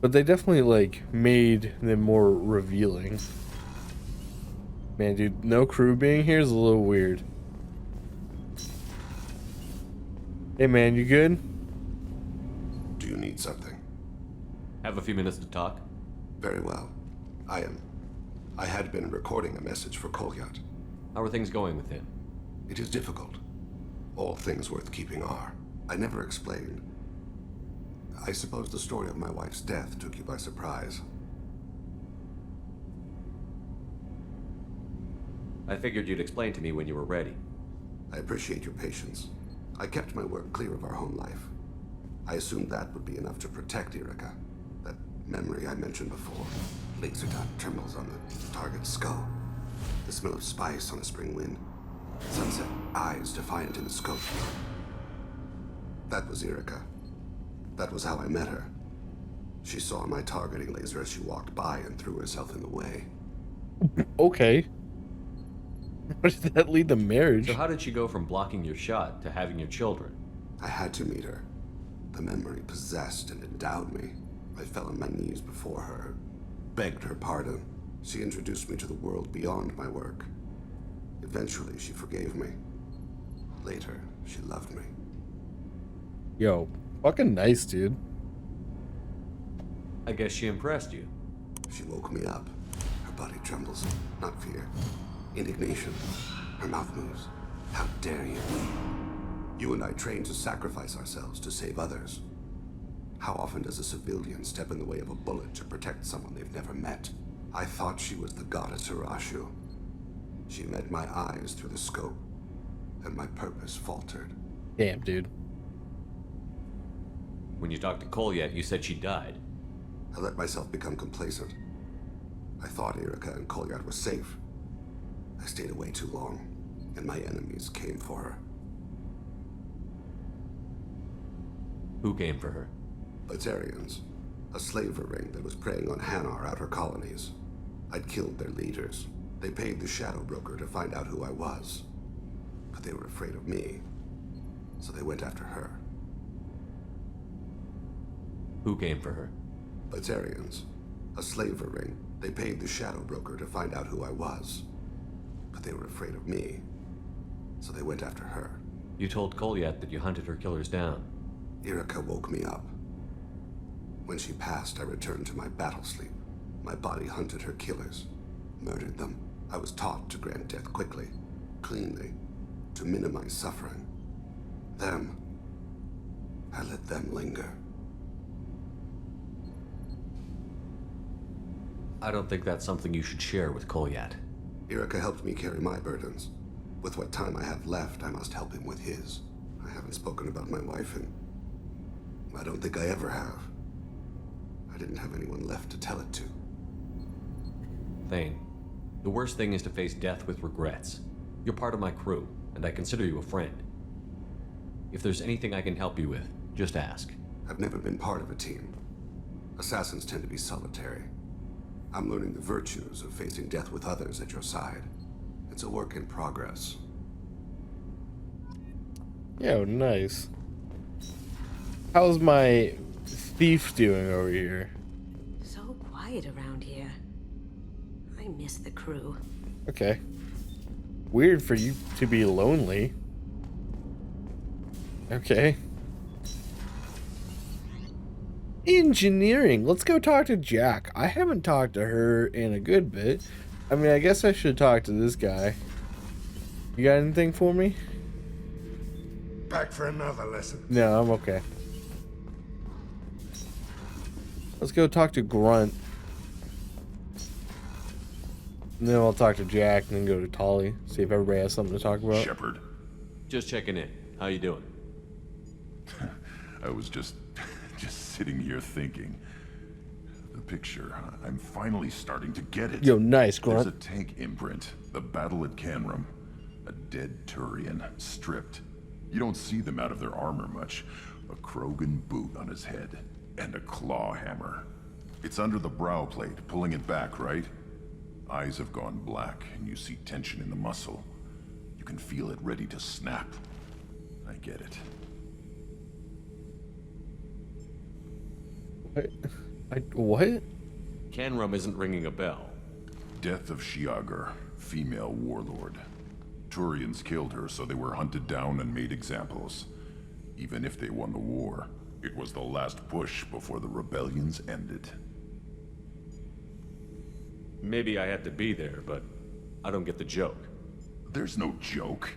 But they definitely, like, made them more revealing. Man, dude, no crew being here is a little weird. Hey, man, you good? Do you need something? Have a few minutes to talk? Very well. I had been recording a message for Kolyat. How are things going with him? It is difficult. All things worth keeping are. I never explained. I suppose the story of my wife's death took you by surprise. I figured you'd explain to me when you were ready. I appreciate your patience. I kept my work clear of our home life. I assumed that would be enough to protect Erica. That memory I mentioned before. Laser dot trembles on the target's skull. The smell of spice on a spring wind. Sunset eyes defiant in the scope. That was Erica. That was how I met her. She saw my targeting laser as she walked by and threw herself in the way. Okay. How did that lead to marriage? So how did she go from blocking your shot to having your children? I had to meet her. The memory possessed and endowed me. I fell on my knees before her, begged her pardon. She introduced me to the world beyond my work. Eventually, she forgave me. Later, she loved me. Yo, fucking nice, dude. I guess she impressed you. She woke me up. Her body trembles, not fear. Indignation. Her mouth moves. How dare you? You and I trained to sacrifice ourselves to save others. How often does a civilian step in the way of a bullet to protect someone they've never met? I thought she was the goddess Arashu. She met my eyes through the scope, and my purpose faltered. Damn, dude. When you talked to Kolyat, you said she died. I let myself become complacent. I thought Erica and Kolyat were safe. I stayed away too long, and my enemies came for her. Who came for her? Batarians, a slaver ring that was preying on Hanar outer colonies. I'd killed their leaders. They paid the shadow broker to find out who I was. But they were afraid of me, so they went after her. Who came for her? Batarians, a slaver ring. They paid the shadow broker to find out who I was. But they were afraid of me, so they went after her. You told Kolyat that you hunted her killers down. Erica woke me up. When she passed, I returned to my battle sleep. My body hunted her killers, murdered them. I was taught to grant death quickly, cleanly, to minimize suffering. Them, I let them linger. I don't think that's something you should share with Kolyat. Erica helped me carry my burdens. With what time I have left, I must help him with his. I haven't spoken about my wife, and I don't think I ever have. I didn't have anyone left to tell it to. Thane, the worst thing is to face death with regrets. You're part of my crew, and I consider you a friend. If there's anything I can help you with, just ask. I've never been part of a team. Assassins tend to be solitary. I'm learning the virtues of facing death with others at your side. It's a work in progress. Yo, nice. How's my thief doing over here? So quiet around here. I miss the crew. Okay. Weird for you to be lonely. Okay. Engineering. Let's go talk to Jack. I haven't talked to her in a good bit. I mean, I guess I should talk to this guy. You got anything for me? Back for another lesson. No, I'm okay. Let's go talk to Grunt. And then I'll talk to Jack and then go to Tolly. See if everybody has something to talk about. Shepard, Just checking in. How you doing? I was just sitting here thinking. The picture, I'm finally starting to get it. Yo, nice, There's Grunt. a tank imprint, the battle at Canrum. A dead Turian, stripped. You don't see them out of their armor much. A Krogan boot on his head, and a claw hammer. It's under the brow plate, pulling it back, right? Eyes have gone black, and you see tension in the muscle. You can feel it ready to snap. I get it. What? Canrum isn't ringing a bell. Death of Shiagar, female warlord. Turians killed her, so they were hunted down and made examples. Even if they won the war, it was the last push before the rebellions ended. Maybe I had to be there, but I don't get the joke. There's no joke.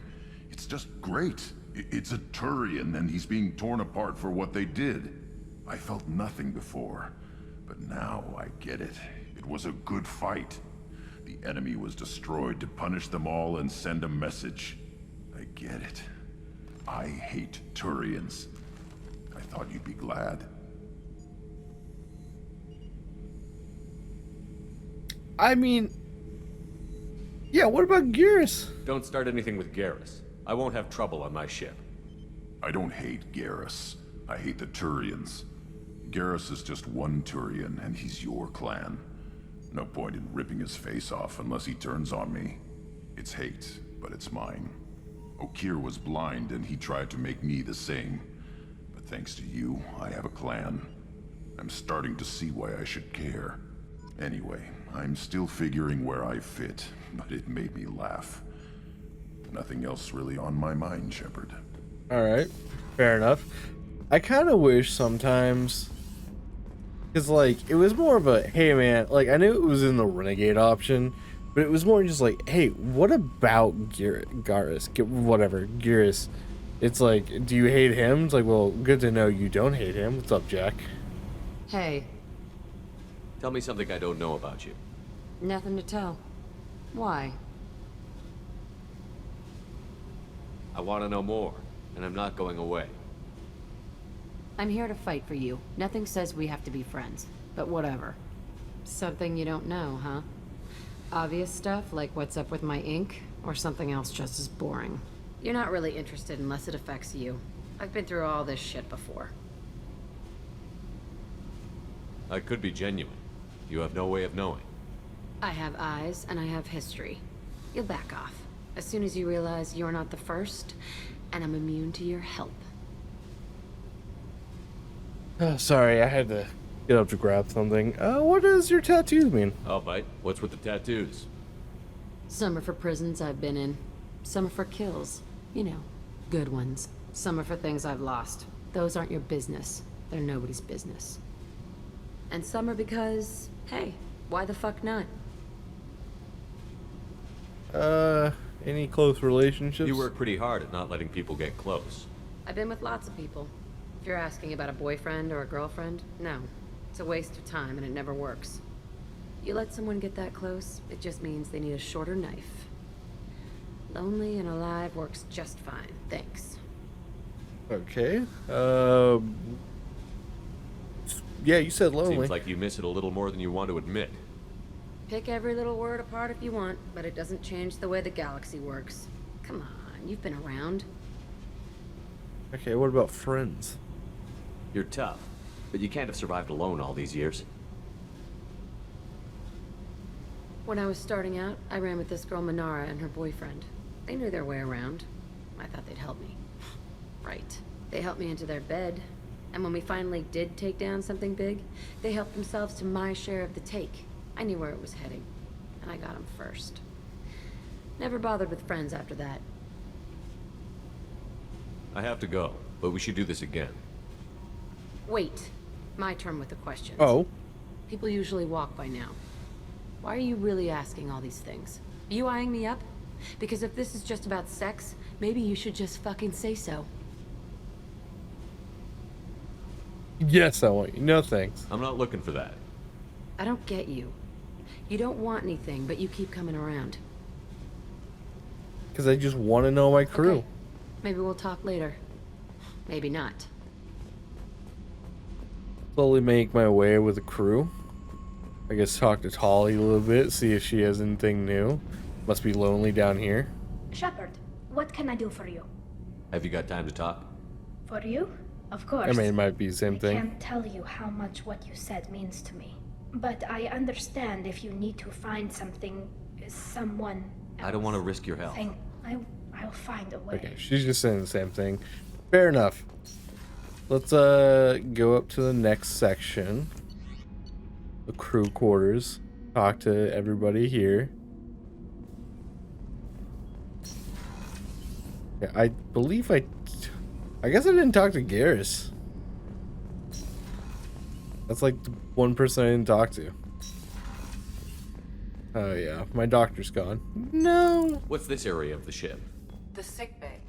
It's just great. It's a Turian, and he's being torn apart for what they did. I felt nothing before, but now I get it. It was a good fight. The enemy was destroyed to punish them all and send a message. I get it. I hate Turians. I thought you'd be glad. I mean, yeah, what about Geras? Don't start anything with Garrus. I won't have trouble on my ship. I don't hate Garrus. I hate the Turians. Garrus is just one Turian, and he's your clan. No point in ripping his face off unless he turns on me. It's hate, but it's mine. Okir was blind, and he tried to make me the same. But thanks to you, I have a clan. I'm starting to see why I should care. Anyway, I'm still figuring where I fit, but it made me laugh. Nothing else really on my mind, Shepard. Alright, fair enough. I kind of wish sometimes, because, like, it was more of a, hey, man, like, I knew it was in the Renegade option, but it was more just like, hey, what about Geras? Geras. It's like, do you hate him? It's like, well, good to know you don't hate him. What's up, Jack? Hey, Tell me something I don't know about you. nothing to tell. Why? I want to know more, and I'm not going away. I'm here to fight for you. Nothing says we have to be friends, but whatever. Something you don't know, huh? Obvious stuff, like what's up with my ink, or something else just as boring? You're not really interested unless it affects you. I've been through all this shit before. I could be genuine. You have no way of knowing. I have eyes, and I have history. You'll back off. As soon as you realize you're not the first, and I'm immune to your help. Oh, sorry, I had to get up to grab something. What does your tattoos mean? I'll bite. What's with the tattoos? Some are for prisons I've been in. Some are for kills. You know, good ones. Some are for things I've lost. Those aren't your business. They're nobody's business. And some are because, hey, why the fuck not? Any close relationships? You work pretty hard at not letting people get close. I've been with lots of people. If you're asking about a boyfriend or a girlfriend, no. It's a waste of time and it never works. You let someone get that close, it just means they need a shorter knife. Lonely and alive works just fine, thanks. Okay. Yeah, you said lonely. Seems like you miss it a little more than you want to admit. Pick every little word apart if you want, but it doesn't change the way the galaxy works. Come on, you've been around. Okay, what about friends? You're tough, but you can't have survived alone all these years. When I was starting out, I ran with this girl Minara and her boyfriend. They knew their way around. I thought they'd help me. Right. They helped me into their bed. And when we finally did take down something big, they helped themselves to my share of the take. I knew where it was heading, and I got them first. Never bothered with friends after that. I have to go, but we should do this again. Wait. My turn with the questions. Oh. People usually walk by now. Why are you really asking all these things? Are you eyeing me up? Because if this is just about sex, maybe you should just fucking say so. Yes, I want you. No thanks. I'm not looking for that. I don't get you. You don't want anything, but you keep coming around. Because I just want to know my crew. Okay. Maybe we'll talk later. Maybe not. Slowly make my way with the crew. I guess talk to Tali a little bit, see if she has anything new. Must be lonely down here. Shepard, what can I do for you? Have you got time to talk? For you? Of course. I mean, it might be the same I thing. can't tell you how much what you said means to me. But I understand if you need to find something, someone else. I don't want to risk your health. I'll find a way. Okay, she's just saying the same thing. Fair enough. Let's go up to the next section. the crew quarters. Talk to everybody here. Yeah, I believe I guess I didn't talk to Garrus. That's like the one person I didn't talk to. Oh yeah, my doctor's gone. No. What's this area of the ship? The sick bay.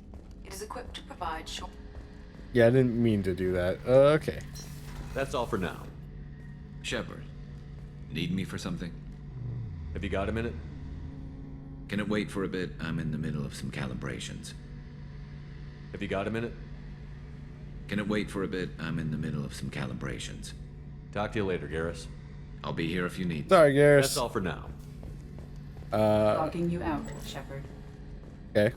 It is equipped to provide short. Yeah, I didn't mean to do that. Okay. That's all for now. Shepard, need me for something? Have you got a minute? Can it wait for a bit? I'm in the middle of some calibrations. Have you got a minute? Can it wait for a bit? I'm in the middle of some calibrations. Talk to you later, Garrus. I'll be here if you need. Sorry, Garrus. That's all for now. Logging you out, Shepard. Okay.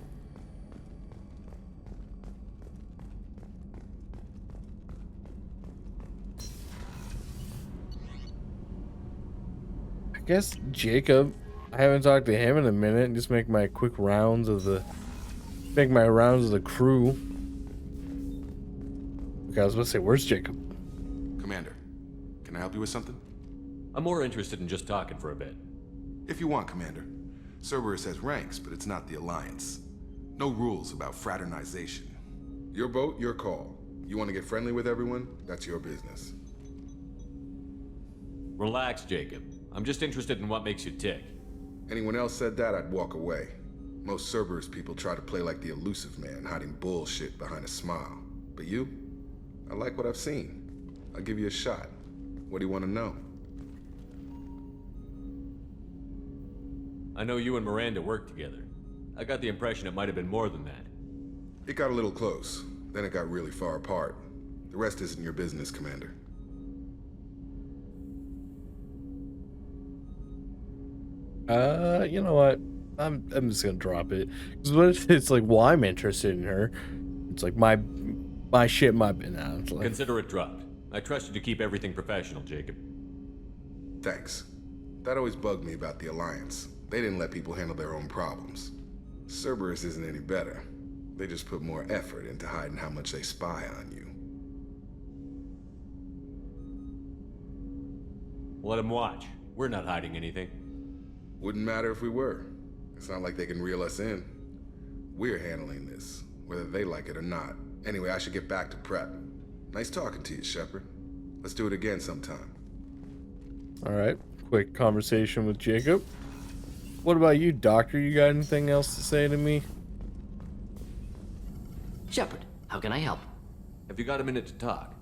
I guess Jacob. I haven't talked to him in a minute. Just make my quick rounds of the crew. Okay, I was about to say, where's Jacob? Commander, can I help you with something? I'm more interested in just talking for a bit. If you want, Commander. Cerberus has ranks, but it's not the Alliance. No rules about fraternization. Your boat, your call. You want to get friendly with everyone? That's your business. Relax, Jacob. I'm just interested in what makes you tick. Anyone else said that, I'd walk away. Most Cerberus people try to play like the elusive man, hiding bullshit behind a smile. But you? I like what I've seen. I'll give you a shot. What do you want to know? I know you and Miranda work together. I got the impression it might have been more than that. It got a little close. Then it got really far apart. The rest isn't your business, Commander. You know what? I'm just gonna drop it. Because what if it's like, well, I'm interested in her. It's like my shit, my nah, it's like, Consider it dropped. I trust you to keep everything professional, Jacob. Thanks. That always bugged me about the Alliance. They didn't let people handle their own problems. Cerberus isn't any better. They just put more effort into hiding how much they spy on you. Let them watch. We're not hiding anything. Wouldn't matter if we were. It's not like they can reel us in. We're handling this, whether they like it or not. Anyway, I should get back to prep. Nice talking to you, Shepard. Let's do it again sometime. all right. Quick conversation with Jacob. What about you, Doctor? You got anything else to say to me? Shepard, how can I help? Have you got a minute to talk?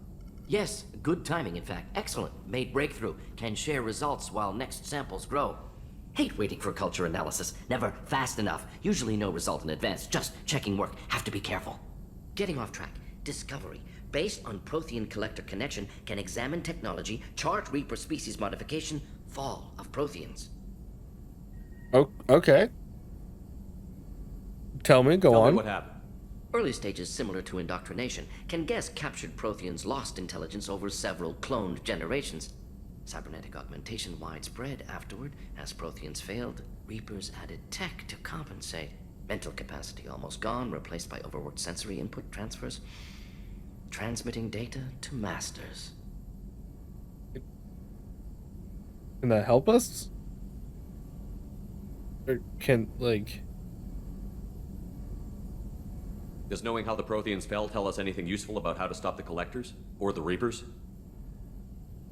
Yes, good timing, in fact. Excellent. Made breakthrough. Can share results while next samples grow. Hate waiting for culture analysis. Never fast enough. Usually no result in advance. Just checking work. Have to be careful. Getting off track. Discovery. Based on Prothean collector connection, can examine technology, chart Reaper species modification, fall of Protheans. Oh, okay. Tell me, go Tell on. me what happened. Early stages similar to indoctrination. Can guess captured Protheans lost intelligence over several cloned generations. Cybernetic augmentation widespread afterward. As Protheans failed, Reapers added tech to compensate. Mental capacity almost gone, replaced by overworked sensory input transfers. Transmitting data to masters. Can that help us? Or can, like... Does knowing how the Protheans fell tell us anything useful about how to stop the Collectors? Or the Reapers?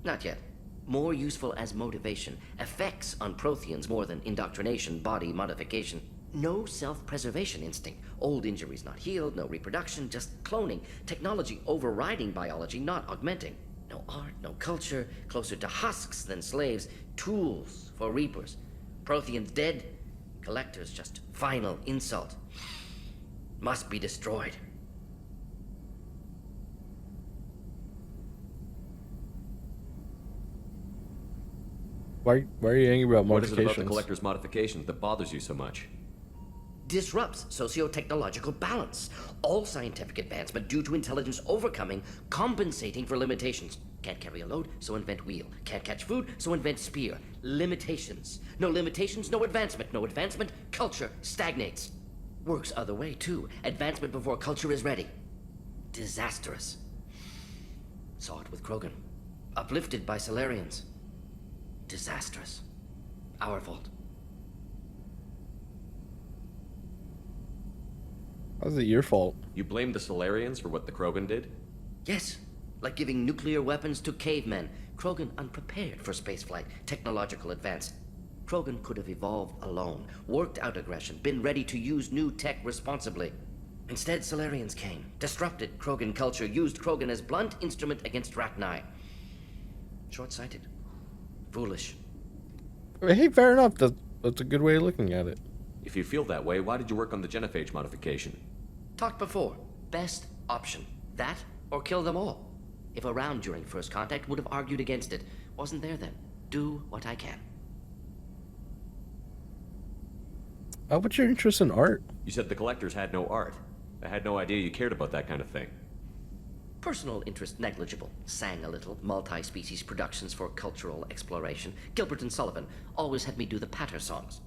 Not yet. More useful as motivation. Effects on Protheans more than indoctrination, body modification. No self-preservation instinct. Old injuries not healed, no reproduction, just cloning. Technology overriding biology, not augmenting. No art, no culture, closer to husks than slaves. Tools for Reapers. Protheans dead, Collectors just final insult. Must be destroyed. Why are you angry about What is it about the modifications? Collector's modifications that bothers you so much? Disrupts socio-technological balance. All scientific advancement due to intelligence overcoming, compensating for limitations. Can't carry a load, so invent wheel. Can't catch food, so invent spear. Limitations. No limitations, no advancement. No advancement, culture stagnates. Works other way, too. Advancement before culture is ready. Disastrous. Saw it with Krogan. Uplifted by Solarians. disastrous. Our fault. How's it your fault? You blame the Solarians for what the Krogan did? Yes, like giving nuclear weapons to cavemen. Krogan unprepared for spaceflight, technological advance. Krogan could have evolved alone, worked out aggression, been ready to use new tech responsibly. Instead, Solarians came, disrupted Krogan culture, used Krogan as blunt instrument against Rachni. Short-sighted. Foolish. Hey, fair enough. That's a good way of looking at it. If you feel that way, why did you work on the genophage modification? Talked before. Best option. That or kill them all. If around during first contact, would have argued against it. Wasn't there then. Do what I can. What's your interest in art? You said the collectors had no art. I had no idea you cared about that kind of thing. Personal interest negligible. Sang a little. Multi-species productions for cultural exploration. Gilbert and Sullivan always had me do the patter songs.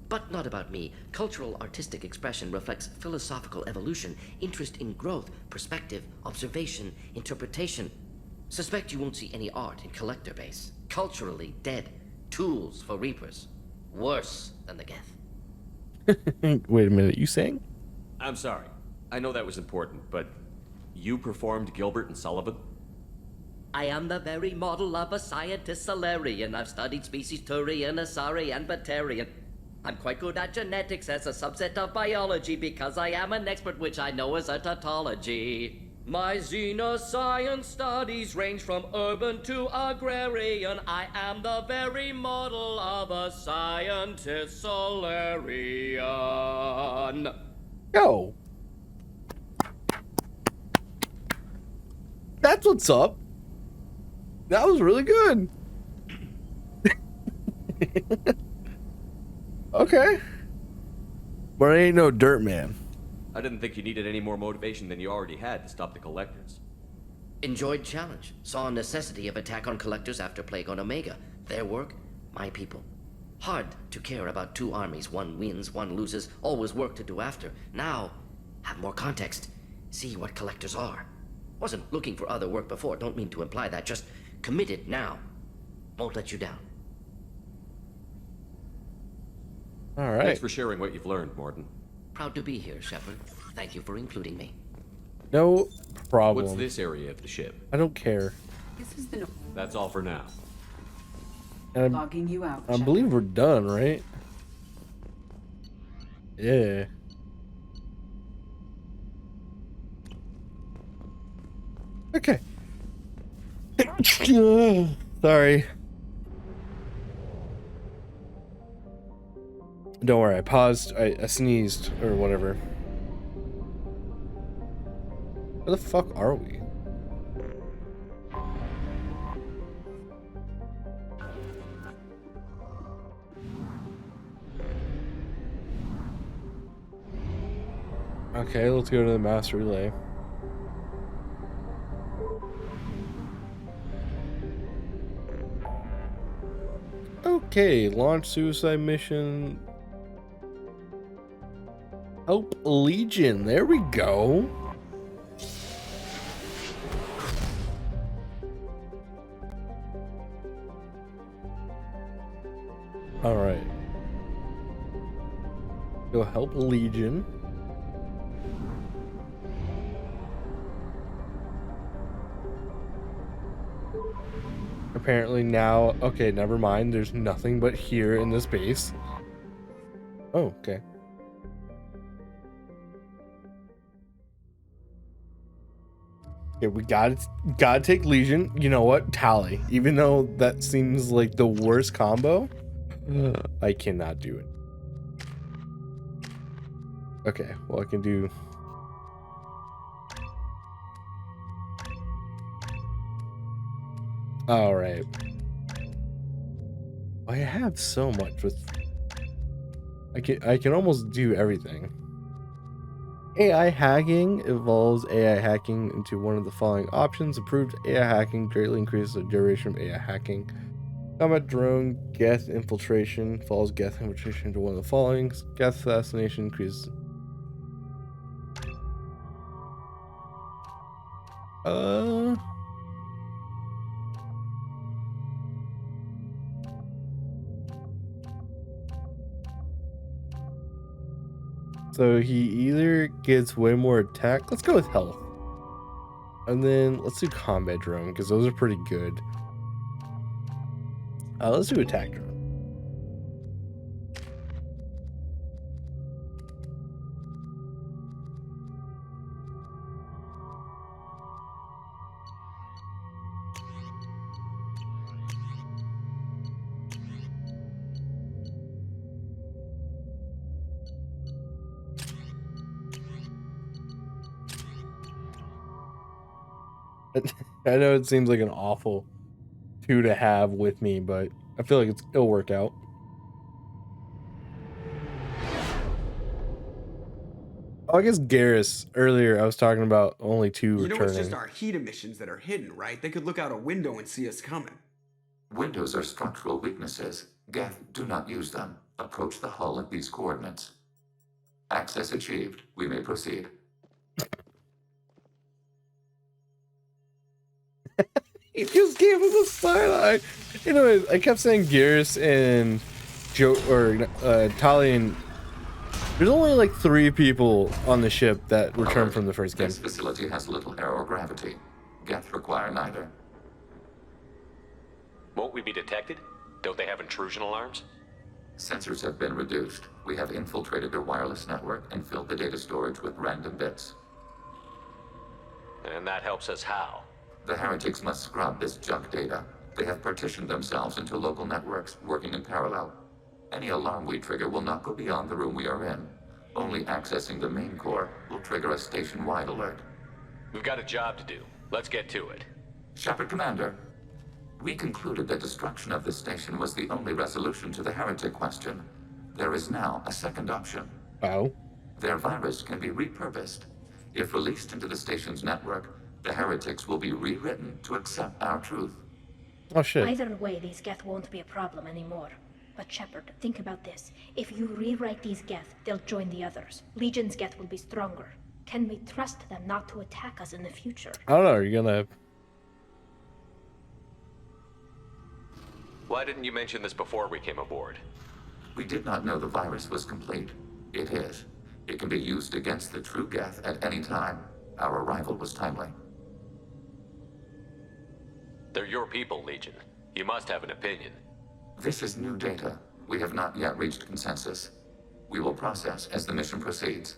But not about me. Cultural artistic expression reflects philosophical evolution, interest in growth, perspective, observation, interpretation. Suspect you won't see any art in collector base. Culturally dead. Tools for reapers. Worse than the geth. Wait a minute, you saying? I'm sorry. I know that was important, but you performed Gilbert and Sullivan? I am the very model of a scientist Solarian. I've studied species Turian, Asari, and Batarian. I'm quite good at genetics as a subset of biology because I am an expert, which I know is a tautology. My xenoscience studies range from urban to agrarian. I am the very model of a scientist Solarian. Yo. That's what's up. That was really good. Okay. But I ain't no dirt man. I didn't think you needed any more motivation than you already had to stop the collectors. Enjoyed challenge. Saw necessity of attack on collectors after Plague on Omega. Their work, my people. Hard to care about two armies. One wins, one loses. Always work to do after. Now, have more context. See what collectors are. Wasn't looking for other work before. Don't mean to imply that. Just committed now. Won't let you down. All right. Thanks for sharing what you've learned, Morton. Proud to be here, Shepard. Thank you for including me. No problem. What's this area of the ship? I don't care. This is the That's all for now. And logging you out. I believe we're done, right? Yeah. Okay. Sorry. Don't worry, I paused, I sneezed, or whatever. Where the fuck are we? Okay, let's go to the master relay. Okay, launch suicide mission. Help Legion, there we go. All right. Go help Legion. Apparently now, okay, never mind. There's nothing but here in this base. Oh, okay. Yeah, we gotta take Legion. You know what? Tally. Even though that seems like the worst combo, I cannot do it. Okay, well I can do. All right. I have so much with. I can almost do everything. AI hacking evolves AI hacking into one of the following options. Improved AI hacking greatly increases the duration of AI hacking. Combat drone geth infiltration follows geth infiltration into one of the following. Geth assassination increases. So he either gets way more attack. Let's go with health. And then let's do combat drone because those are pretty good. Let's do attack drone. I know it seems like an awful two to have with me, but I feel like it'll work out. Oh, I guess Garrus, earlier I was talking about only two returning. You know, it's just our heat emissions that are hidden, right? They could look out a window and see us coming. Windows are structural weaknesses. Geth, do not use them. Approach the hull at these coordinates. Access achieved. We may proceed. He just gave him a side eye. Anyways, I kept saying Garrus and Joe or Tali, and there's only like 3 people on the ship that returned from the first game. This facility has little air or gravity. Geth require neither. Won't we be detected? Don't they have intrusion alarms? Sensors have been reduced. We have infiltrated their wireless network and filled the data storage with random bits. And that helps us how? The heretics must scrub this junk data. They have partitioned themselves into local networks, working in parallel. Any alarm we trigger will not go beyond the room we are in. Only accessing the main core will trigger a station-wide alert. We've got a job to do. Let's get to it. Shepard Commander, we concluded that destruction of this station was the only resolution to the heretic question. There is now a second option. Oh? Their virus can be repurposed. If released into the station's network, the heretics will be rewritten to accept our truth. Oh shit. Either way, these geth won't be a problem anymore. But Shepard, think about this. If you rewrite these geth, they'll join the others. Legion's geth will be stronger. Can we trust them not to attack us in the future? I don't know. Are you gonna... Why didn't you mention this before we came aboard? We did not know the virus was complete. It is. It can be used against the true geth at any time. Our arrival was timely. They're your people, Legion. You must have an opinion. This is new data. We have not yet reached consensus. We will process as the mission proceeds.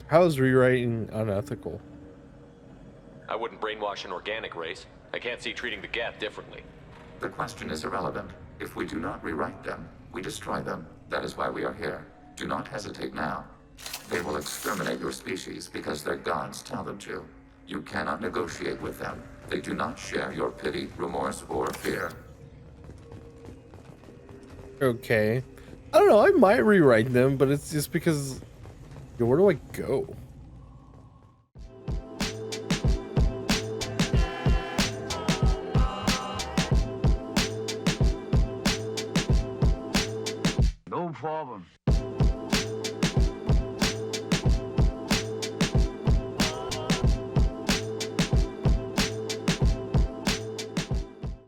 How is rewriting unethical? I wouldn't brainwash an organic race. I can't see treating the geth differently. The question is irrelevant. If we do not rewrite them, we destroy them. That is why we are here. Do not hesitate now. They will exterminate your species because their gods tell them to. You cannot negotiate with them. They do not share your pity, remorse, or fear. Okay. I don't know. I might rewrite them, but it's just because... Yo, where do I go? No problem.